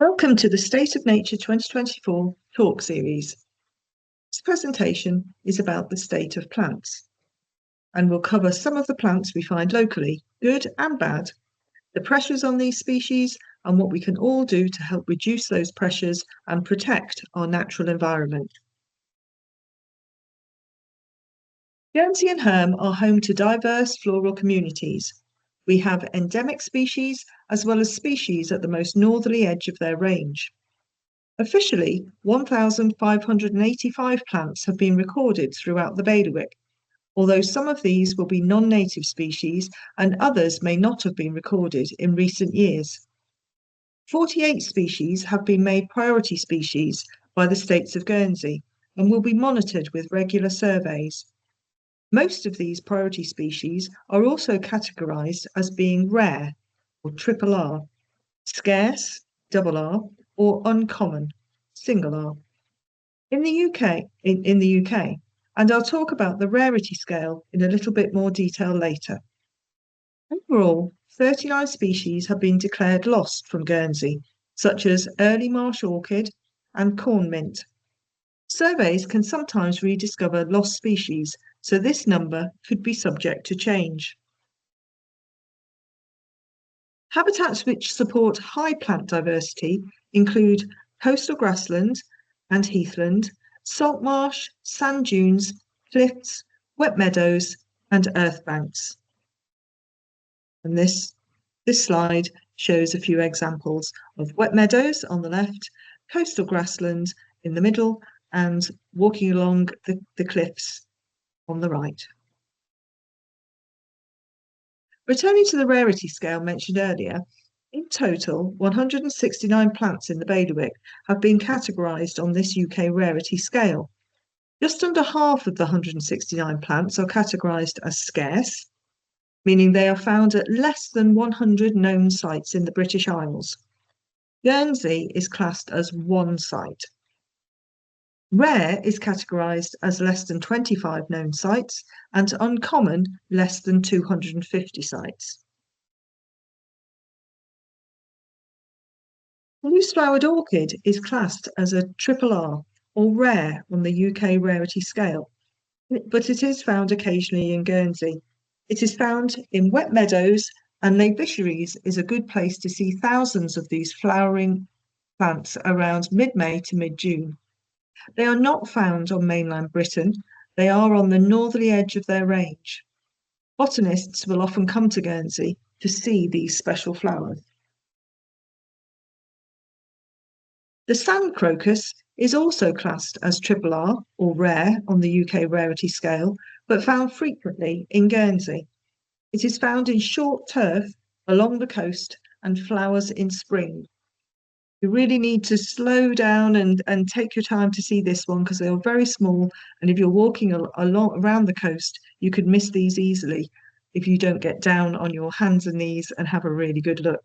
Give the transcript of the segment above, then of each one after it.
Welcome to the State of Nature 2024 talk series. This presentation is about the state of plants and will cover some of the plants we find locally, good and bad, the pressures on these species and what we can all do to help reduce those pressures and protect our natural environment. Guernsey and Herm are home to diverse floral communities. We have endemic species as well as species at the most northerly edge of their range. Officially, 1,585 plants have been recorded throughout the bailiwick, although some of these will be non-native species and others may not have been recorded in recent years. 48 species have been made priority species by the states of Guernsey and will be monitored with regular surveys. Most of these priority species are also categorised as being rare, or triple R, scarce, double R, or uncommon, single R. In the UK, and I'll talk about the rarity scale in a little bit more detail later. Overall, 39 species have been declared lost from Guernsey, such as early marsh orchid and corn mint. Surveys can sometimes rediscover lost species, so this number could be subject to change. Habitats which support high plant diversity include coastal grassland and heathland, salt marsh, sand dunes, cliffs, wet meadows, and earth banks. And this slide shows a few examples of wet meadows on the left, coastal grassland in the middle, and walking along the cliffs on the right. Returning to the rarity scale mentioned earlier, in total, 169 plants in the bailiwick have been categorised on this UK rarity scale. Just under half of the 169 plants are categorised as scarce, meaning they are found at less than 100 known sites in the British Isles. Guernsey is classed as one site. Rare is categorised as less than 25 known sites and uncommon less than 250 sites. Loose-flowered orchid is classed as a triple R or rare on the UK rarity scale, but it is found occasionally in Guernsey. It is found in wet meadows, and Lake Fisheries is a good place to see thousands of these flowering plants around mid-May to mid-June. They are not found on mainland Britain. They are on the northerly edge of their range. Botanists will often come to Guernsey to see these special flowers. The sand crocus is also classed as triple R or rare on the UK rarity scale, but found frequently in Guernsey. It is found in short turf along the coast and flowers in spring. You really need to slow down and take your time to see this one because they are very small, and if you're walking along around the coast, you could miss these easily if you don't get down on your hands and knees and have a really good look.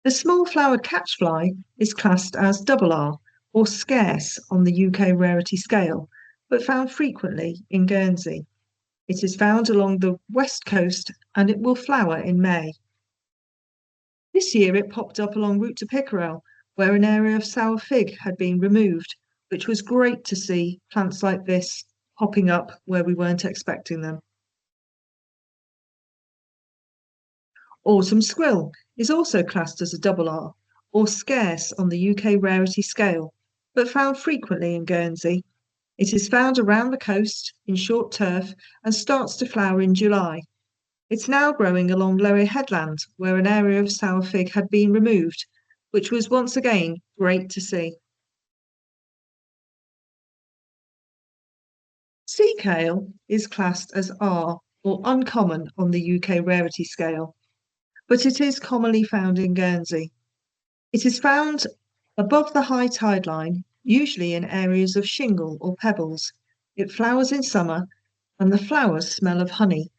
The small flowered catchfly is classed as double R or scarce on the UK rarity scale, but found frequently in Guernsey. It is found along the west coast and it will flower in May. This year it popped up along route to Pickerel, where an area of sour fig had been removed, which was great to see plants like this popping up where we weren't expecting them. Autumn squill is also classed as a double R, or scarce on the UK rarity scale, but found frequently in Guernsey. It is found around the coast in short turf and starts to flower in July. It's now growing along Lower Headland, where an area of sour fig had been removed, which was once again great to see. Sea kale is classed as R, or uncommon on the UK rarity scale, but it is commonly found in Guernsey. It is found above the high tide line, usually in areas of shingle or pebbles. It flowers in summer, and the flowers smell of honey.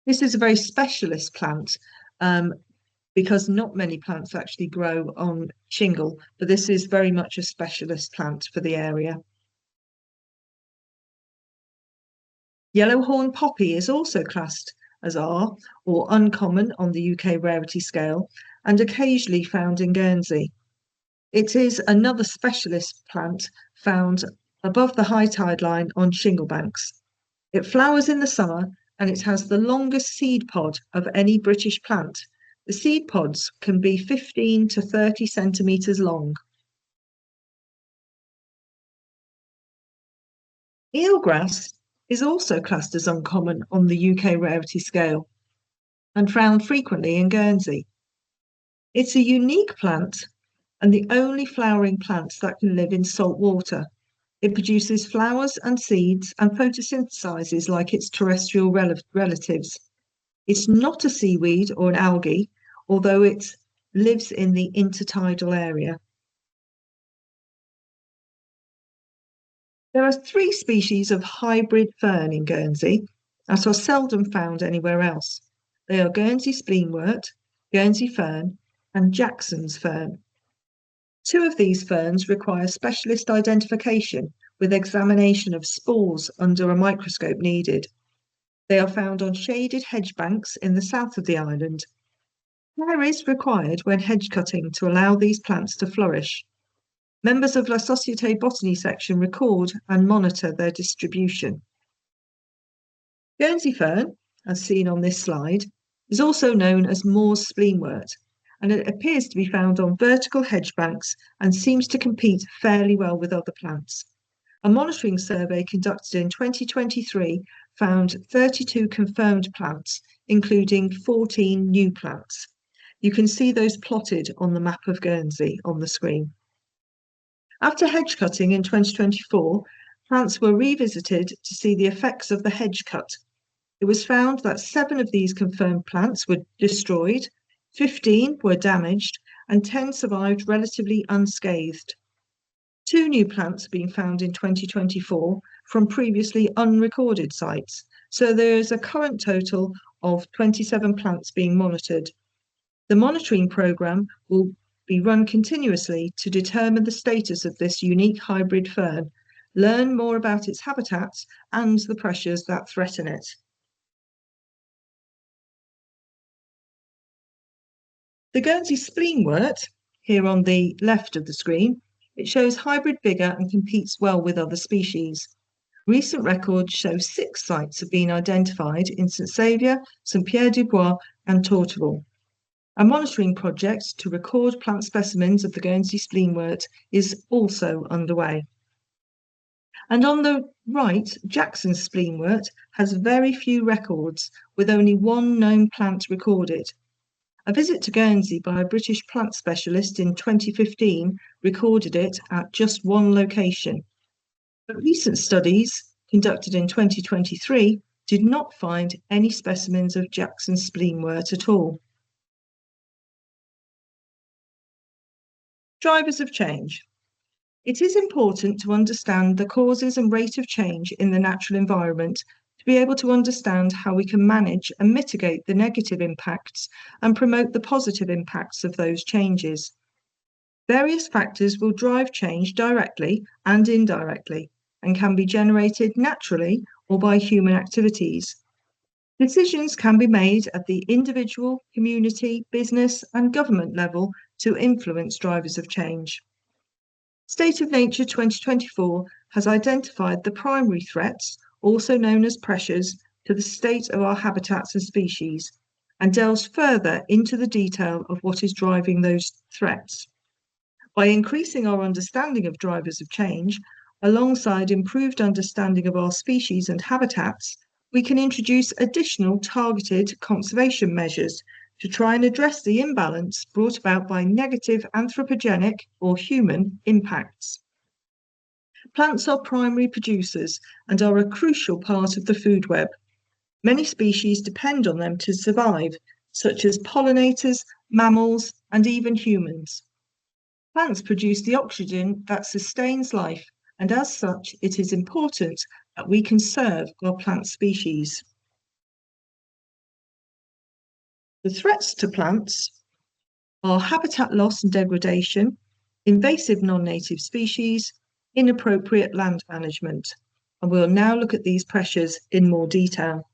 This is a very specialist plant because not many plants actually grow on shingle, but this is very much a specialist plant for the area. Yellow horn poppy is also classed as R, or uncommon on the UK rarity scale, and occasionally found in Guernsey. It is another specialist plant found above the high tide line on shingle banks. It flowers in the summer and it has the longest seed pod of any British plant. The seed pods can be 15 to 30 centimetres long. Eelgrass is also classed as uncommon on the UK rarity scale and found frequently in Guernsey. It's a unique plant and the only flowering plant that can live in salt water. It produces flowers and seeds and photosynthesizes like its terrestrial relatives. It's not a seaweed or an algae, although it lives in the intertidal area. There are 3 species of hybrid fern in Guernsey that are seldom found anywhere else. They are Guernsey spleenwort, Guernsey fern, and Jackson's fern. 2 of these ferns require specialist identification with examination of spores under a microscope needed. They are found on shaded hedge banks in the south of the island. Care is required when hedge cutting to allow these plants to flourish. Members of La Société Botany section record and monitor their distribution. Guernsey fern, as seen on this slide, is also known as Moore's spleenwort, and it appears to be found on vertical hedge banks and seems to compete fairly well with other plants. A monitoring survey conducted in 2023 found 32 confirmed plants, including 14 new plants. You can see those plotted on the map of Guernsey on the screen. After hedge cutting in 2024, plants were revisited to see the effects of the hedge cut. It was found that 7 of these confirmed plants were destroyed, 15 were damaged, and 10 survived relatively unscathed. 2 new plants have been found in 2024 from previously unrecorded sites, so there is a current total of 27 plants being monitored. The monitoring programme will be run continuously to determine the status of this unique hybrid fern, learn more about its habitats and the pressures that threaten it. The Guernsey spleenwort, here on the left of the screen, it shows hybrid vigour and competes well with other species. Recent records show 6 sites have been identified in St Saviour, St Pierre-du-Bois and Torteval. A monitoring project to record plant specimens of the Guernsey spleenwort is also underway. And on the right, Jackson's spleenwort has very few records, with only 1 known plant recorded. A visit to Guernsey by a British plant specialist in 2015 recorded it at just 1 location. But recent studies conducted in 2023 did not find any specimens of Jackson's spleenwort at all. Drivers of change. It is important to understand the causes and rate of change in the natural environment to be able to understand how we can manage and mitigate the negative impacts and promote the positive impacts of those changes. Various factors will drive change directly and indirectly and can be generated naturally or by human activities. Decisions can be made at the individual, community, business and government level to influence drivers of change. State of Nature 2024 has identified the primary threats, also known as pressures, to the state of our habitats and species, and delves further into the detail of what is driving those threats. By increasing our understanding of drivers of change, alongside improved understanding of our species and habitats, we can introduce additional targeted conservation measures to try and address the imbalance brought about by negative anthropogenic or human impacts. Plants are primary producers and are a crucial part of the food web. Many species depend on them to survive, such as pollinators, mammals, and even humans. Plants produce the oxygen that sustains life, and as such, it is important that we conserve our plant species. The threats to plants are habitat loss and degradation, invasive non-native species, inappropriate land management. And we'll now look at these pressures in more detail.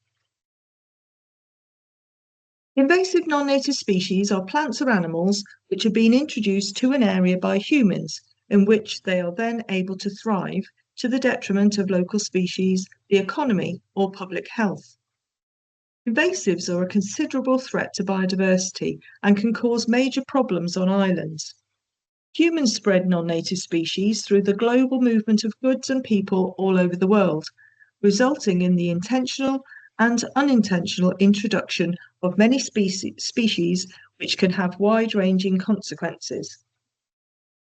Invasive non-native species are plants or animals which have been introduced to an area by humans, in which they are then able to thrive to the detriment of local species, the economy, or public health. Invasives are a considerable threat to biodiversity and can cause major problems on islands. Humans spread non-native species through the global movement of goods and people all over the world, resulting in the intentional and unintentional introduction of many species which can have wide-ranging consequences.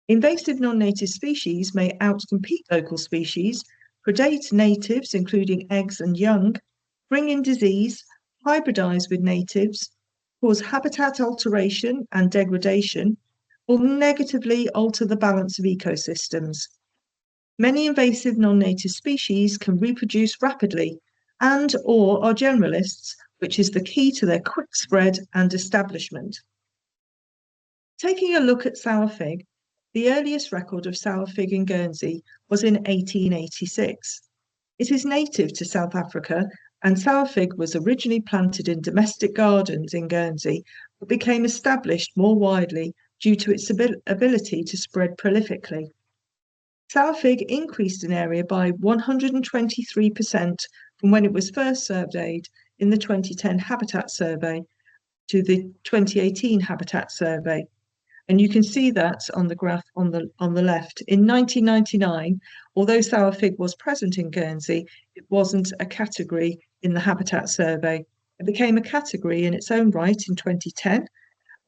Invasive non-native species may outcompete local species, predate natives, including eggs and young, bring in disease, hybridize with natives, cause habitat alteration and degradation, or negatively alter the balance of ecosystems. Many invasive non-native species can reproduce rapidly and or are generalists, which is the key to their quick spread and establishment. Taking a look at sour fig, the earliest record of sour fig in Guernsey was in 1886. It is native to South Africa, and sour fig was originally planted in domestic gardens in Guernsey, but became established more widely due to its ability to spread prolifically. Sour fig increased in area by 123% from when it was first surveyed in the 2010 Habitat Survey to the 2018 Habitat Survey. And you can see that on the graph on the left. In 1999, although sour fig was present in Guernsey, it wasn't a category in the Habitat Survey. It became a category in its own right in 2010,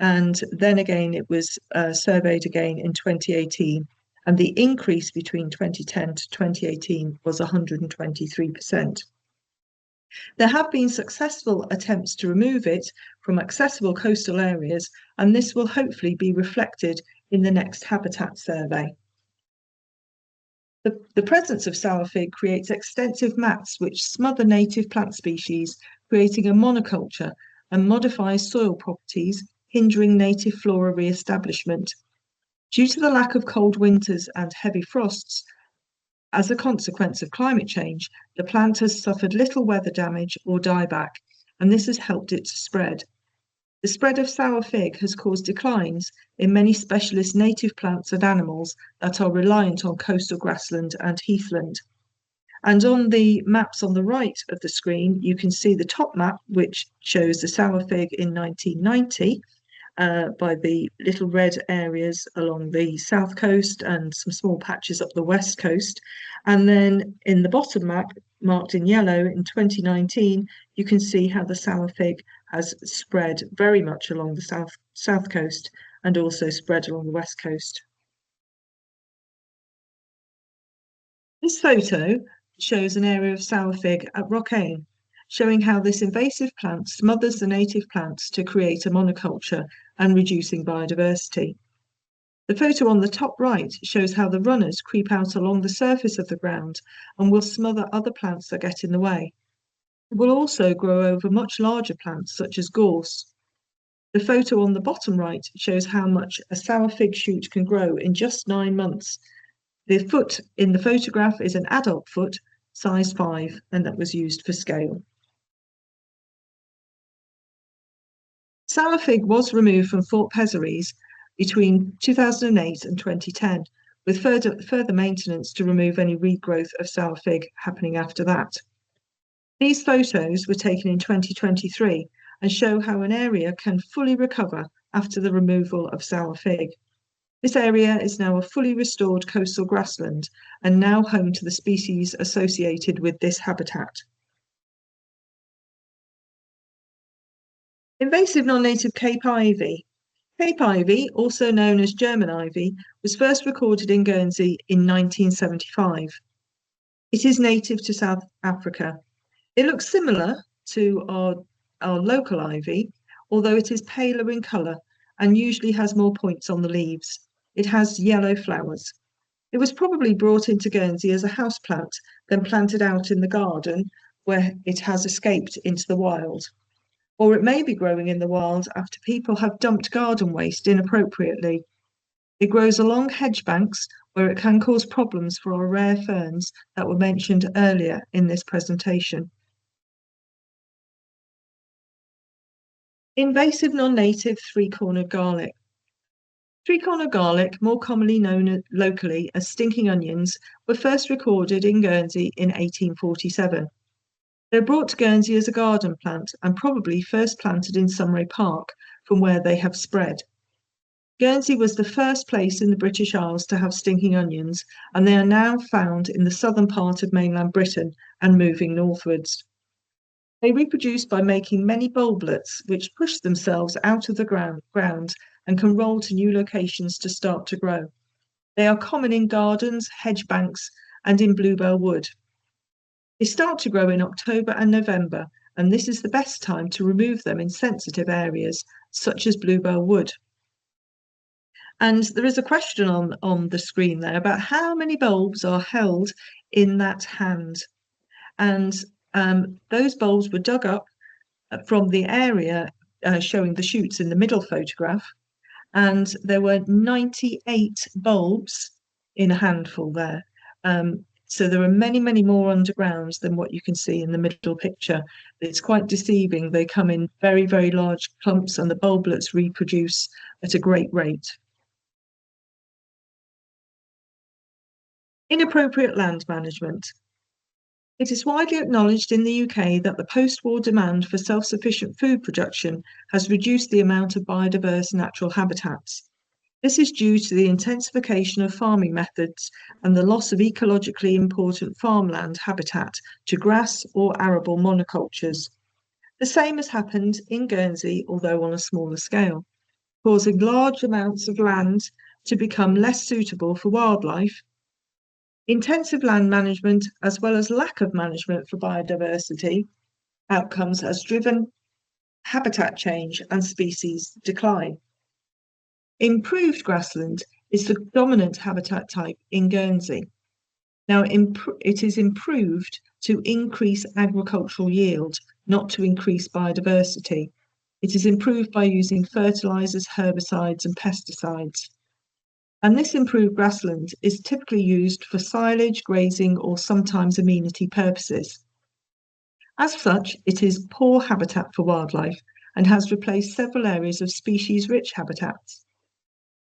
and then again it was surveyed again in 2018. And the increase between 2010 to 2018 was 123%. There have been successful attempts to remove it from accessible coastal areas, and this will hopefully be reflected in the next Habitat Survey. The presence of sour fig creates extensive mats which smother native plant species, creating a monoculture, and modifies soil properties, hindering native flora re-establishment. Due to the lack of cold winters and heavy frosts, as a consequence of climate change, the plant has suffered little weather damage or dieback, and this has helped it to spread. The spread of sour fig has caused declines in many specialist native plants and animals that are reliant on coastal grassland and heathland. And on the maps on the right of the screen, you can see the top map, which shows the sour fig in 1990, by the little red areas along the south coast and some small patches up the west coast. And then in the bottom map, marked in yellow in 2019, you can see how the sour fig has spread very much along the south coast and also spread along the west coast. This photo shows an area of sour fig at Rockane, showing how this invasive plant smothers the native plants to create a monoculture and reducing biodiversity. The photo on the top right shows how the runners creep out along the surface of the ground and will smother other plants that get in the way. It will also grow over much larger plants such as gorse. The photo on the bottom right shows how much a sour fig shoot can grow in just 9 months. The foot in the photograph is an adult foot, size 5, and that was used for scale. Sour fig was removed from Fort Pezaries between 2008 and 2010, with further maintenance to remove any regrowth of sour fig happening after that. These photos were taken in 2023 and show how an area can fully recover after the removal of sour fig. This area is now a fully restored coastal grassland and now home to the species associated with this habitat. Invasive non-native Cape ivy. Cape ivy, also known as German ivy, was first recorded in Guernsey in 1975. It is native to South Africa. It looks similar to our local ivy, although it is paler in colour and usually has more points on the leaves. It has yellow flowers. It was probably brought into Guernsey as a houseplant, then planted out in the garden, where it has escaped into the wild. Or it may be growing in the wild after people have dumped garden waste inappropriately. It grows along hedge banks, where it can cause problems for our rare ferns that were mentioned earlier in this presentation. Invasive non-native three-cornered garlic. Three-cornered garlic, more commonly known locally as stinking onions, were first recorded in Guernsey in 1847. They were brought to Guernsey as a garden plant and probably first planted in Sunray Park, from where they have spread. Guernsey was the first place in the British Isles to have stinking onions, and they are now found in the southern part of mainland Britain and moving northwards. They reproduce by making many bulblets, which push themselves out of the ground and can roll to new locations to start to grow. They are common in gardens, hedge banks, and in bluebell wood. They start to grow in October and November, and this is the best time to remove them in sensitive areas, such as bluebell wood. And there is a question on the screen there about how many bulbs are held in that hand. And those bulbs were dug up from the area showing the shoots in the middle photograph. And there were 98 bulbs in a handful there. So there are many, many more underground than what you can see in the middle picture. It's quite deceiving. They come in very, very large clumps, and the bulblets reproduce at a great rate. Inappropriate land management. It is widely acknowledged in the UK that the post-war demand for self-sufficient food production has reduced the amount of biodiverse natural habitats. This is due to the intensification of farming methods and the loss of ecologically important farmland habitat to grass or arable monocultures. The same has happened in Guernsey, although on a smaller scale, causing large amounts of land to become less suitable for wildlife. Intensive land management, as well as lack of management for biodiversity outcomes, has driven habitat change and species decline. Improved grassland is the dominant habitat type in Guernsey. Now, it is improved to increase agricultural yield, not to increase biodiversity. It is improved by using fertilizers, herbicides, and pesticides. And this improved grassland is typically used for silage, grazing, or sometimes amenity purposes. As such, it is poor habitat for wildlife and has replaced several areas of species-rich habitats.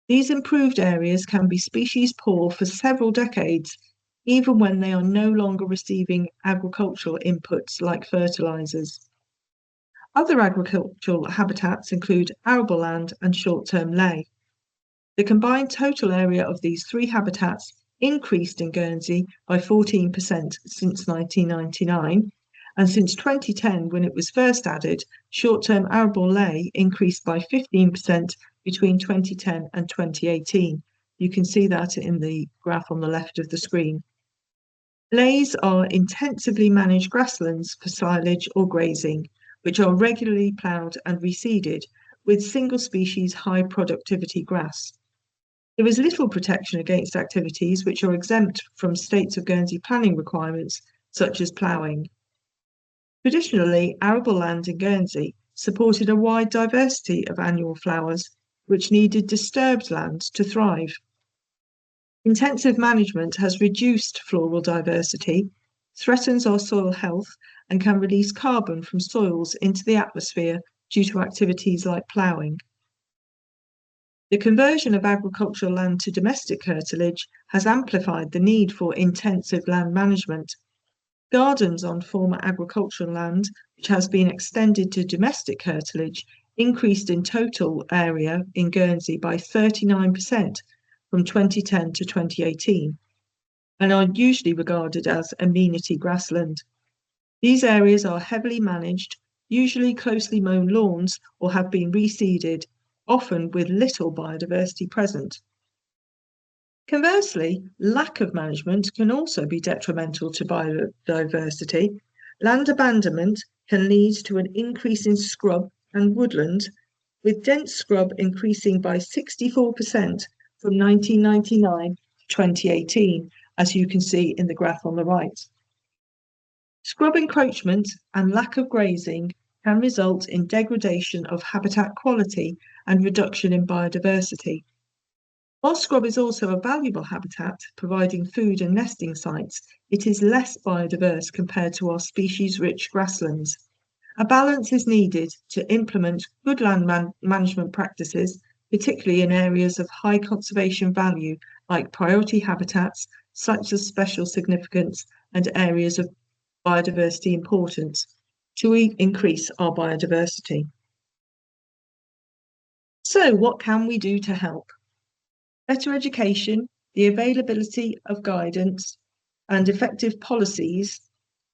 These improved areas can be species poor for several decades, even when they are no longer receiving agricultural inputs like fertilizers. Other agricultural habitats include arable land and short-term ley. The combined total area of these three habitats increased in Guernsey by 14% since 1999, and since 2010, when it was first added, short-term arable ley increased by 15% between 2010 and 2018. You can see that in the graph on the left of the screen. Leys are intensively managed grasslands for silage or grazing, which are regularly ploughed and reseeded with single species high productivity grass. There is little protection against activities which are exempt from states of Guernsey planning requirements, such as ploughing. Traditionally, arable land in Guernsey supported a wide diversity of annual flowers, which needed disturbed land to thrive. Intensive management has reduced floral diversity, threatens our soil health, and can release carbon from soils into the atmosphere due to activities like ploughing. The conversion of agricultural land to domestic curtilage has amplified the need for intensive land management. Gardens on former agricultural land, which has been extended to domestic curtilage, increased in total area in Guernsey by 39% from 2010 to 2018, and are usually regarded as amenity grassland. These areas are heavily managed, usually closely mown lawns, or have been reseeded, often with little biodiversity present. Conversely, lack of management can also be detrimental to biodiversity. Land abandonment can lead to an increase in scrub and woodland, with dense scrub increasing by 64% from 1999 to 2018, as you can see in the graph on the right. Scrub encroachment and lack of grazing can result in degradation of habitat quality and reduction in biodiversity. While scrub is also a valuable habitat, providing food and nesting sites, it is less biodiverse compared to our species-rich grasslands. A balance is needed to implement good land management practices, particularly in areas of high conservation value, like priority habitats, such as special significance, and areas of biodiversity importance, to increase our biodiversity. So, what can we do to help? Better education, the availability of guidance, and effective policies,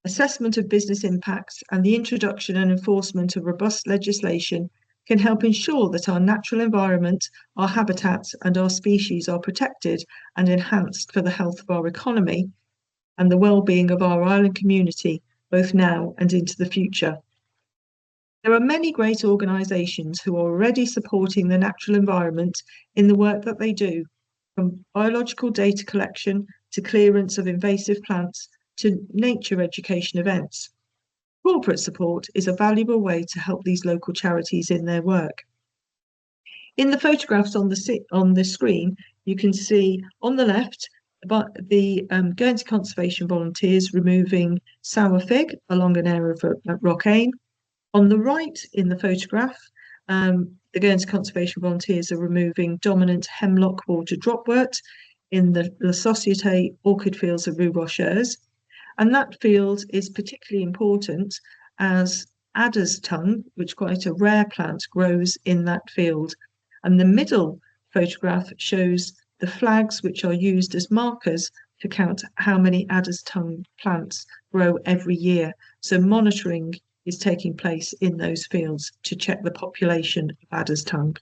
assessment of business impacts, and the introduction and enforcement of robust legislation can help ensure that our natural environment, our habitats, and our species are protected and enhanced for the health of our economy and the well-being of our island community, both now and into the future. There are many great organisations who are already supporting the natural environment in the work that they do, from biological data collection to clearance of invasive plants to nature education events. Corporate support is a valuable way to help these local charities in their work. In the photographs on the screen, you can see on the left the Guernsey Conservation Volunteers removing sour fig along an area of Rock Ain. On the right in the photograph, the Guernsey Conservation Volunteers are removing dominant hemlock water dropwort in the La Société orchid fields of Rue Rocheuse. And that field is particularly important as adder's tongue, which is quite a rare plant, grows in that field. And the middle photograph shows the flags which are used as markers to count how many adder's tongue plants grow every year. So monitoring is taking place in those fields to check the population of adder's tongue.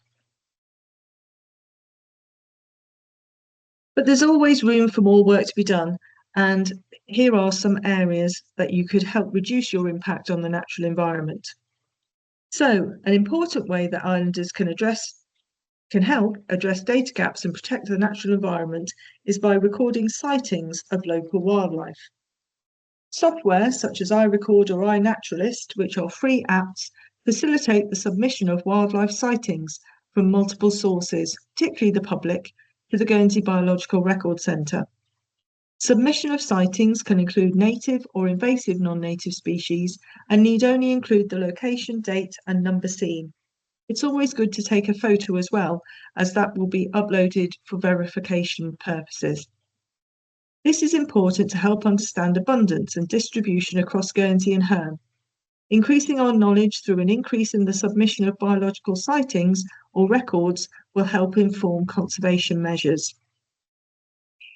But there's always room for more work to be done, and here are some areas that you could help reduce your impact on the natural environment. So, an important way that islanders can help address data gaps and protect the natural environment is by recording sightings of local wildlife. Software such as iRecord or iNaturalist, which are free apps, facilitate the submission of wildlife sightings from multiple sources, particularly the public, to the Guernsey Biological Record Centre. Submission of sightings can include native or invasive non-native species and need only include the location, date, and number seen. It's always good to take a photo as well, as that will be uploaded for verification purposes. This is important to help understand abundance and distribution across Guernsey and Herm. Increasing our knowledge through an increase in the submission of biological sightings or records will help inform conservation measures.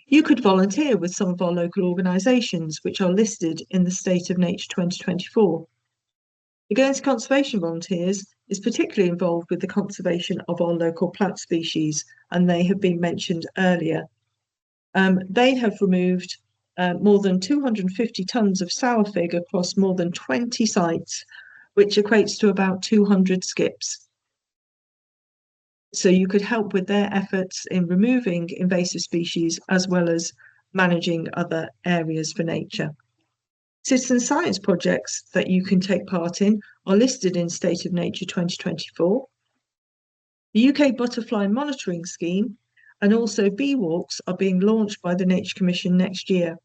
You could volunteer with some of our local organisations, which are listed in the State of Nature 2024. The Guernsey Conservation Volunteers is particularly involved with the conservation of our local plant species, and they have been mentioned earlier. They have removed more than 250 tonnes of sour fig across more than 20 sites, which equates to about 200 skips. So you could help with their efforts in removing invasive species as well as managing other areas for nature. Citizen science projects that you can take part in are listed in State of Nature 2024. The UK Butterfly Monitoring Scheme and also bee walks are being launched by the Nature Commission next year.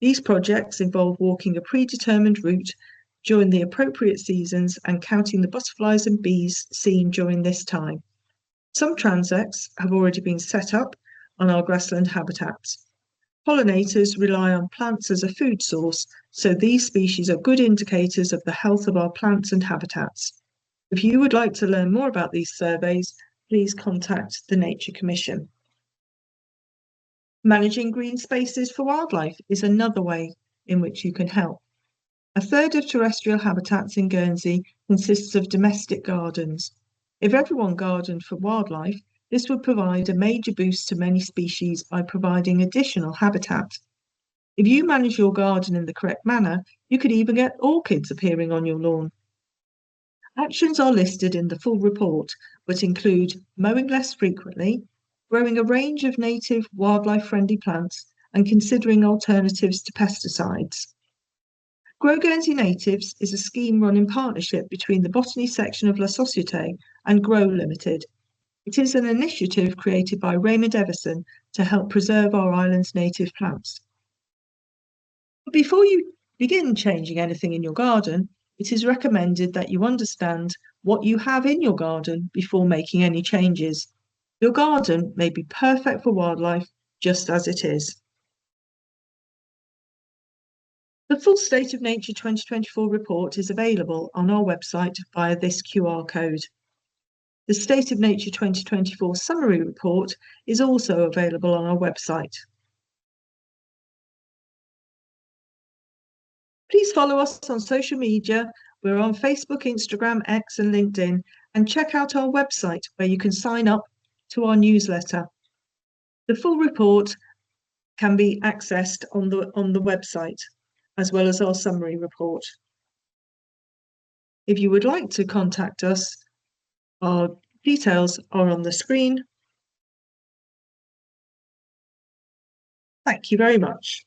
These projects involve walking a predetermined route during the appropriate seasons and counting the butterflies and bees seen during this time. Some transects have already been set up on our grassland habitats. Pollinators rely on plants as a food source, so these species are good indicators of the health of our plants and habitats. If you would like to learn more about these surveys, please contact the Nature Commission. Managing green spaces for wildlife is another way in which you can help. A third of terrestrial habitats in Guernsey consists of domestic gardens. If everyone gardened for wildlife, this would provide a major boost to many species by providing additional habitat. If you manage your garden in the correct manner, you could even get orchids appearing on your lawn. Actions are listed in the full report, but include mowing less frequently, growing a range of native wildlife-friendly plants, and considering alternatives to pesticides. Grow Guernsey Natives is a scheme run in partnership between the botany section of La Société and Grow Limited. It is an initiative created by Raymond Everson to help preserve our island's native plants. But before you begin changing anything in your garden, it is recommended that you understand what you have in your garden before making any changes. Your garden may be perfect for wildlife just as it is. The full State of Nature 2024 report is available on our website via this QR code. The State of Nature 2024 summary report is also available on our website. Please follow us on social media. We're on Facebook, Instagram, X and LinkedIn, and check out our website where you can sign up to our newsletter. The full report can be accessed on the website, as well as our summary report. If you would like to contact us, our details are on the screen. Thank you very much.